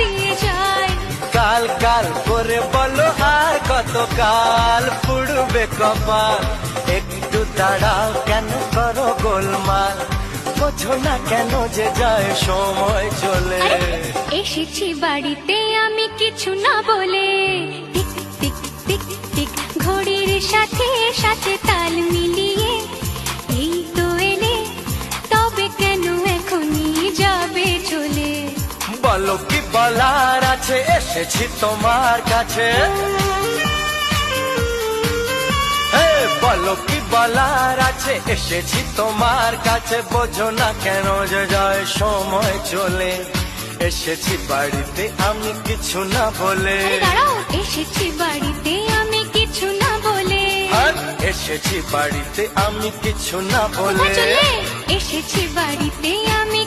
দিয়ে যায়। কাল কাল করে বলো আর কত কাল পুড়বে কপাল, একটু দাঁড়াও কেন করো গোলমাল, বোঝো না কেন যে যায় সময় চলে। এসেছি বাড়িতে আমি কিছু না বলে, টিক টিক টিক টিক ঘড়ির সাথে সাথে তাল মিলিয়ে, এই তো এলে তবে কেন এখনই যাবে চলে। বলো কি বলার আছে, এসেছি তোমার কাছে। বলো কি বলার আছে, এসেছি তোমার কাছে, বোঝো না কেন যে যায় সময় চলে। এসেছি বাড়িতে আমি কিছু না বলে, দাঁড়াও এসেছি বাড়িতে আমি কিছু না বলে, এসেছি বাড়িতে আমি কিছু না বলে, এসেছি বাড়িতে আমি